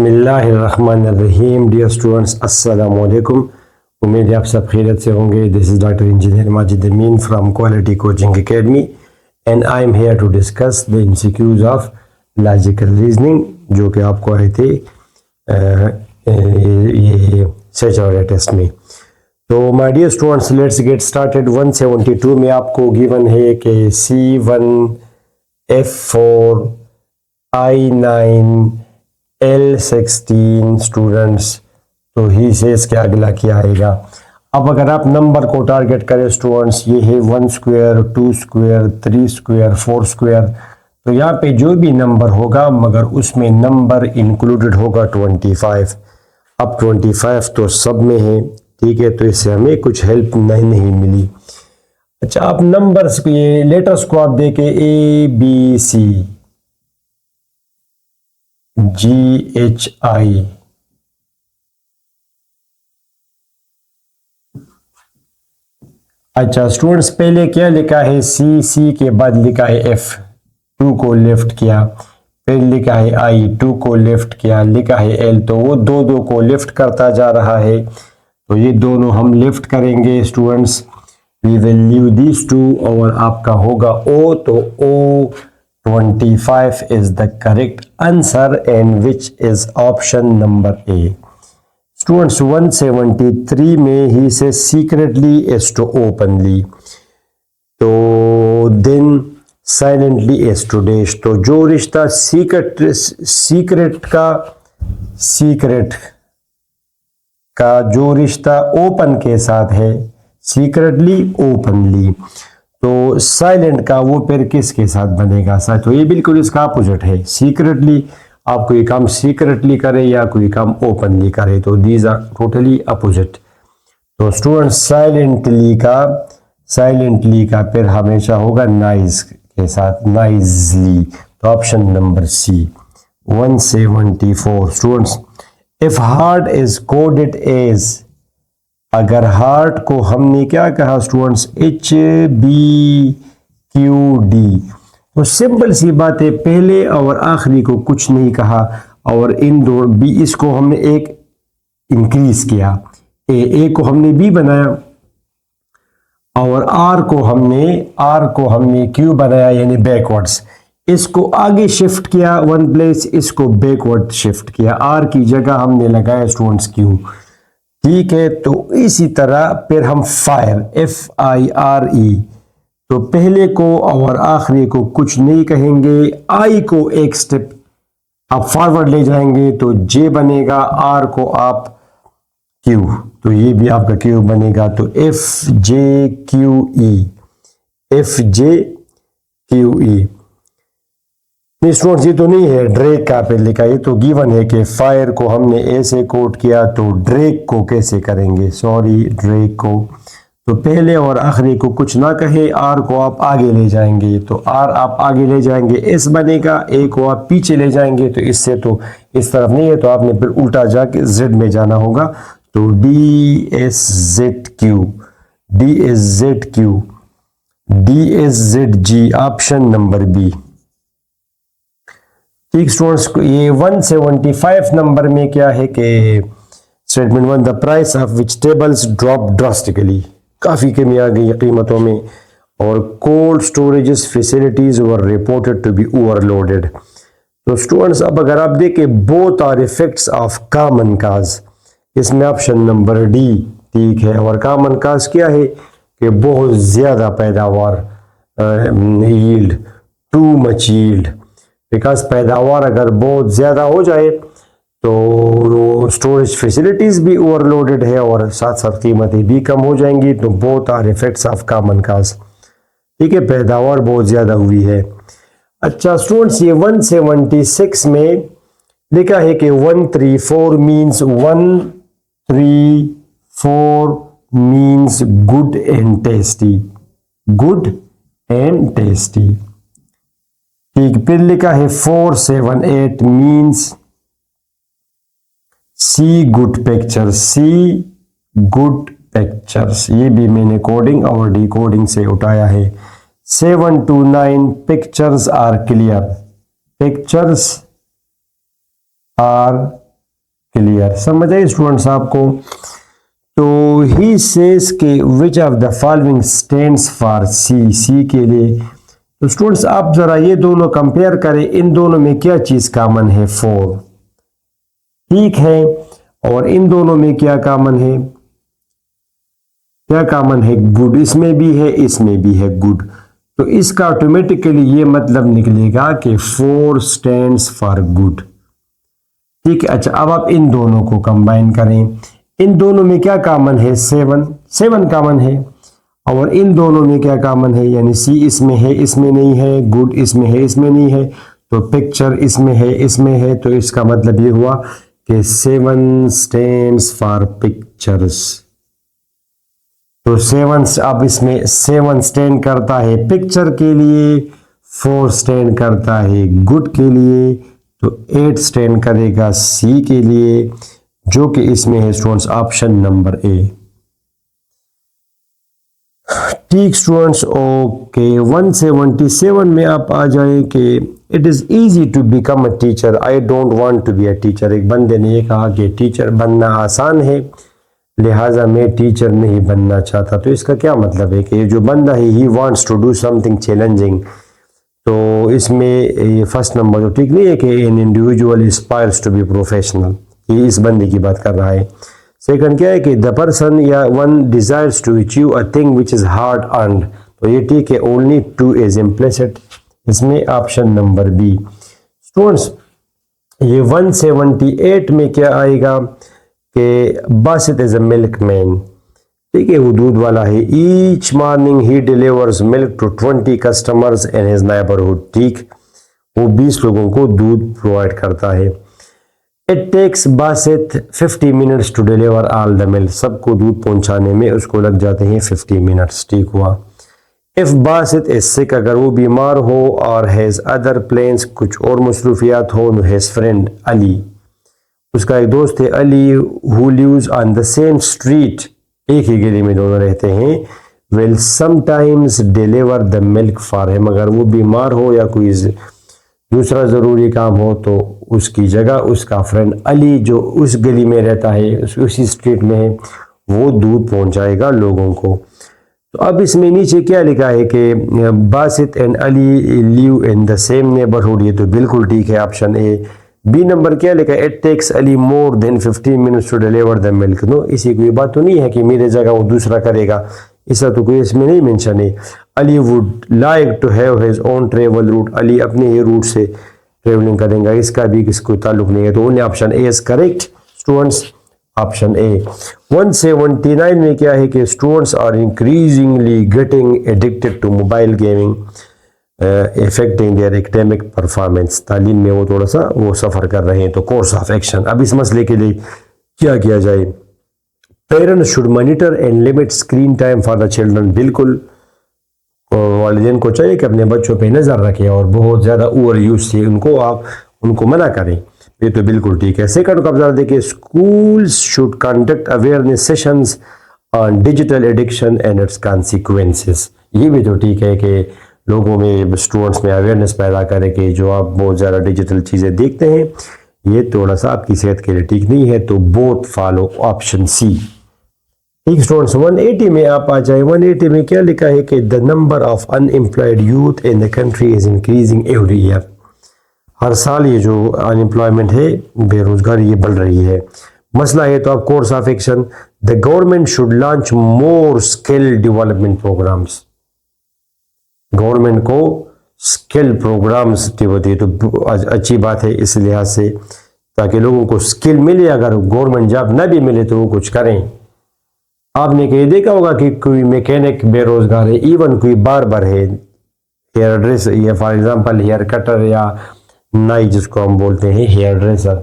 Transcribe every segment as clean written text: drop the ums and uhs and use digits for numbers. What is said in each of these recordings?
बिस्मिल्लाहिर्रहमानिर्रहीम। Dear students, अस्सलाम वालेकुम। उम्मीद है आप सब खैरियत से होंगे। This is doctor engineer Majid Amin from Quality Coaching Academy and I am here to discuss the MCQs of logical reasoning जो कि आपको आए थे ये सेचुरेट टेस्ट में। तो my dear students, let's get started. 172 में आपको गिवन है कि C1 F4 I9 L16 students, तो ही सेज के अगला क्या आएगा। अब अगर आप नंबर को टारगेट करें स्टूडेंट्स, ये है 1 स्क्वायर 2 स्क्वायर 3 स्क्वायर 4 स्क्वायर, तो यहाँ पे जो भी नंबर होगा मगर उसमें नंबर इंक्लूडेड होगा 25। अब 25 तो सब में है, ठीक है, तो इससे हमें कुछ हेल्प नहीं मिली। अच्छा, आप नंबर्स को, ये लेटर्स को आप देखें ABC GHI, अच्छा स्टूडेंट्स, पहले क्या लिखा है C के बाद लिखा है F, 2 को लेफ्ट किया, फिर लिखा है I, 2 को लेफ्ट किया, लिखा है L, तो वो दो को लेफ्ट करता जा रहा है, तो ये दोनों हम लेफ्ट करेंगे students. We will leave this two और आपका होगा O, तो O 25 is the correct answer and which is option number A. Students, 173 में he says secretly is to openly, तो then silently is to dash, तो जो रिश्ता सीक्रेट का जो रिश्ता ओपन के साथ है, सीक्रेटली ओपनली, तो साइलेंट का वो फिर किसके साथ बनेगा साथ, तो ये बिल्कुल इसका अपोजिट है। सीक्रेटली आप कोई काम सीक्रेटली करे या कोई काम ओपनली करे, तो दीज आर टोटली अपोजिट। तो स्टूडेंट्स, साइलेंटली का फिर हमेशा होगा नाइज के साथ, नाइजली, तो option number C. 174 students, if heart is coded as, अगर हार्ट को हमने क्या कहा स्टूडेंट्स, HBQD, तो सिंपल सी बात है, पहले और आखिरी को कुछ नहीं कहा और इन दो बी, इसको हमने एक इंक्रीज किया, ए को हमने बी बनाया और आर को हमने क्यू बनाया, यानी बैकवर्ड्स। इसको आगे शिफ्ट किया 1 प्लेस, इसको बैकवर्ड शिफ्ट किया, आर की जगह हमने लगाया स्टूडेंट्स क्यू, ठीक है। तो इसी तरह फिर हम फायर FIRE, तो पहले को और आखिरी को कुछ नहीं कहेंगे, आई को एक स्टेप आप फॉरवर्ड ले जाएंगे तो जे बनेगा, आर को आप क्यू, तो ये भी आपका क्यू बनेगा, तो FJQE। स्टूडेंट्स, ये तो नहीं है ड्रेक का पे लिखा, ये तो गिवन है कि फायर को हमने ऐसे कोट किया, तो ड्रेक को कैसे करेंगे, सॉरी ड्रेक को, तो पहले और आखिरी को कुछ ना कहे, आर को आप आगे ले जाएंगे, तो आर आप आगे ले जाएंगे एस बनेगा, ए को आप पीछे ले जाएंगे, तो इससे तो इस तरफ नहीं है, तो आपने फिर उल्टा जाके जेड में जाना होगा, तो DSZG ऑप्शन नंबर बी, ठीक स्टूडेंट्स। ये 175 नंबर में क्या है कि statement 1, the price of vegetables drop drastically, काफ़ी कमी आ गई कीमतों में, और cold storages facilities were reported to be overloaded. तो स्टूडेंट्स, अब अगर आप देखें both are effects of common cause, इसमें ऑप्शन नंबर डी ठीक है। और कॉमन काज क्या है कि बहुत ज़्यादा पैदावार, yield, too much yield, because पैदावार अगर बहुत ज़्यादा हो जाए तो स्टोरेज फैसिलिटीज़ भी ओवरलोडेड है और साथ साथ कीमतें भी कम हो जाएंगी, तो both are effects of common cause, ठीक है, पैदावार बहुत ज़्यादा हुई है। अच्छा स्टूडेंट्स, ये 176 में लिखा है कि 134 means 134 means good and tasty, ठीक। फिर लिखा है 478 मीन्स सी गुड पिक्चर्स, ये भी मैंने कोडिंग और डिकोडिंग से उठाया है। 729 पिक्चर्स आर क्लियर, समझ आई स्टूडेंट्स आपको? तो ही सेज के which of the following stands for C, C के लिए। तो स्टूडेंट्स आप जरा ये दोनों कंपेयर करें, इन दोनों में क्या चीज कॉमन है? 4, ठीक है। और इन दोनों में क्या कॉमन है? क्या कॉमन है? गुड, इसमें भी है इसमें भी है गुड। तो इसका ऑटोमेटिकली ये मतलब निकलेगा कि 4 स्टैंड्स फॉर गुड, ठीक है। अच्छा, अब आप इन दोनों को कंबाइन करें, इन दोनों में क्या कॉमन है? 7, 7 कॉमन है। और इन दोनों में क्या कॉमन है? यानी सी इसमें है इसमें नहीं है, गुड इसमें है इसमें नहीं है, तो पिक्चर इसमें है इसमें है, तो इसका मतलब ये हुआ कि 7 स्टैंड्स फॉर पिक्चर्स। तो 7 अब इसमें 7 स्टैंड करता है पिक्चर के लिए, 4 स्टैंड करता है गुड के लिए, तो 8 स्टैंड करेगा सी के लिए, जो कि इसमें है स्टूडेंट्स ऑप्शन नंबर ए। ठीक स्टूडेंट्स, ओके 177 में आप आ जाए कि it is easy to become a teacher, I don't want to be a teacher. एक बंदे ने ये कहा कि टीचर बनना आसान है, लिहाजा मैं टीचर नहीं बनना चाहता। तो इसका क्या मतलब है कि जो बंदा है he wants to do something challenging. तो इसमें ये फर्स्ट नंबर तो ठीक नहीं है कि an individual aspires to be professional, ये इस बंदे की बात कर रहा है। सेकंड क्या है कि द पर्सन या one desires to achieve a thing which is hard earned, तो ये ठीक है, ओनली 2 इज इम्प्लिसिट, इसमें ऑप्शन नंबर बी। स्टूडेंट्स ये 178 में क्या आएगा कि Basit is a milk man, ठीक है, वो दूध वाला है। Each morning he delivers milk to 20 customers in his neighbourhood, ठीक, वो 20 लोगों को दूध प्रोवाइड करता है। It takes Basit 50 minutes to deliver all the milk, सबको दूध पहुंचाने में उसको लग जाते हैं 50 मिनट्स, ठीक हुआ। इफ बासित इज सिक, अगर वो बीमार हो और हैज अदर प्लान्स, कुछ और मसरूफियात हो, हिज फ्रेंड अली, उसका एक दोस्त है Ali, who lives on the same street, एक ही गली में दोनों रहते हैं, will sometimes deliver the milk for him, अगर वो बीमार हो या कोई दूसरा ज़रूरी काम हो तो उसकी जगह उसका फ्रेंड अली जो उस गली में रहता है, उसी स्ट्रीट में है, वो दूध पहुंचाएगा लोगों को। तो अब इसमें नीचे क्या लिखा है कि Basit and Ali live in the same neighbourhood, ये तो बिल्कुल ठीक है, ऑप्शन ए। बी नंबर क्या लिखा है? It takes Ali more than 15 minutes to deliver the milk, no, इसी कोई बात तो नहीं है कि मेरे जगह वो दूसरा करेगा, ऐसा तो कोई इसमें नहीं मेंशन है। Ali would like to have his own travel route, Ali अपने ही रूट से ट्रेवलिंग करेगा, इसका भी किसको ताल्लुक नहीं है, तो उन्हें option A is correct students, option A. 179 में क्या है कि students are increasingly getting addicted to mobile gaming affecting their academic performance, तालीम में वो थोड़ा सा वो सफ़र कर रहे हैं, तो कोर्स ऑफ एक्शन। अब इस मसले के लिए क्या किया जाए? Parents should monitor and limit screen time for the children, बिल्कुल वालिदैन को चाहिए कि अपने बच्चों पे नज़र रखें और बहुत ज़्यादा ओवर यूज से उनको मना करें, ये तो बिल्कुल ठीक है। सेकंड को आप ज़रा देखिए, schools should conduct awareness sessions on digital addiction and it's consequences, ये भी तो ठीक है कि लोगों में, स्टूडेंट्स में अवेयरनेस पैदा करें कि जो आप बहुत ज़्यादा डिजिटल चीज़ें देखते हैं ये थोड़ा सा आपकी सेहत के लिए ठीक नहीं है, तो बोथ फॉलो ऑप्शन सी। ठीक स्टूडेंट्स, 180 में आप आ जाए। 180 में क्या लिखा है कि the number of unemployed youth in the country is increasing every year, हर साल ये जो अनएम्प्लॉयमेंट है, बेरोजगारी, ये बढ़ रही है। मसला है तो आप course of action, the government should launch more skill development programmes, government को स्किल प्रोग्राम्स होती है तो अच्छी बात है इस लिहाज से, ताकि लोगों को स्किल मिले, अगर गवर्नमेंट जॉब ना भी मिले तो वो कुछ करें। आपने कहीं देखा होगा कि कोई मैकेनिक बेरोजगार है, इवन कोई बार्बर है, हेयर ड्रेस या फॉर एग्जांपल हेयर कटर या नाई जिसको हम बोलते हैं हेयर ड्रेसर,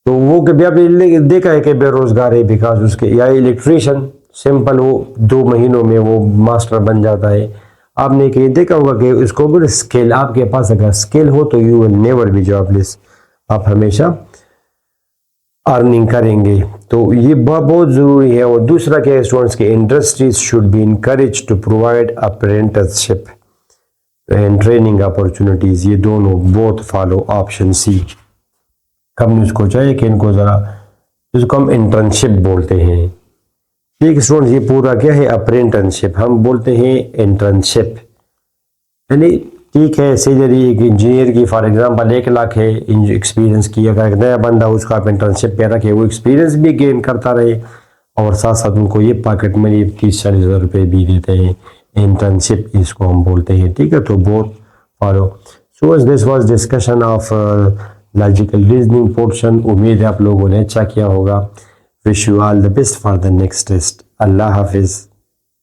तो वो कभी आपने देखा है कि बेरोजगार है बिकॉज उसके, या इलेक्ट्रिशियन सिंपल वो 2 महीनों में वो मास्टर बन जाता है। आपने कहीं देखा होगा कि इसको बोले स्किल, आपके पास अगर स्किल हो तो you will never be jobless, आप हमेशा अर्निंग करेंगे, तो ये बहुत ज़रूरी है। और दूसरा क्या है स्टूडेंट्स के, industries should be encourage to provide apprenticeship and training opportunities, ये दोनों both follow option C. Companies को चाहिए कि इनको ज़रा, जिसको हम इंटर्नशिप बोलते हैं। ठीक स्टूडेंट्स, ये पूरा क्या है, अप्रेंटिसशिप हम बोलते हैं इंटर्नशिप। यानी ठीक है, सैलरी एक इंजीनियर की फॉर एग्जांपल 1 लाख है एक्सपीरियंस की, अगर एक नया बंदा उसका आप इंटर्नशिप पे रखे, वो एक्सपीरियंस भी गेन करता रहे और साथ साथ उनको ये पॉकेट मनी 30-40 हज़ार रुपये भी देते हैं। इंटर्नशिप इसको हम बोलते हैं। ठीक है, तो both follow. So this was discussion of logical reasoning portion. उम्मीद है आप लोगों ने अच्छा किया होगा। Wish you all the best for the next test. अल्लाह हाफिज़।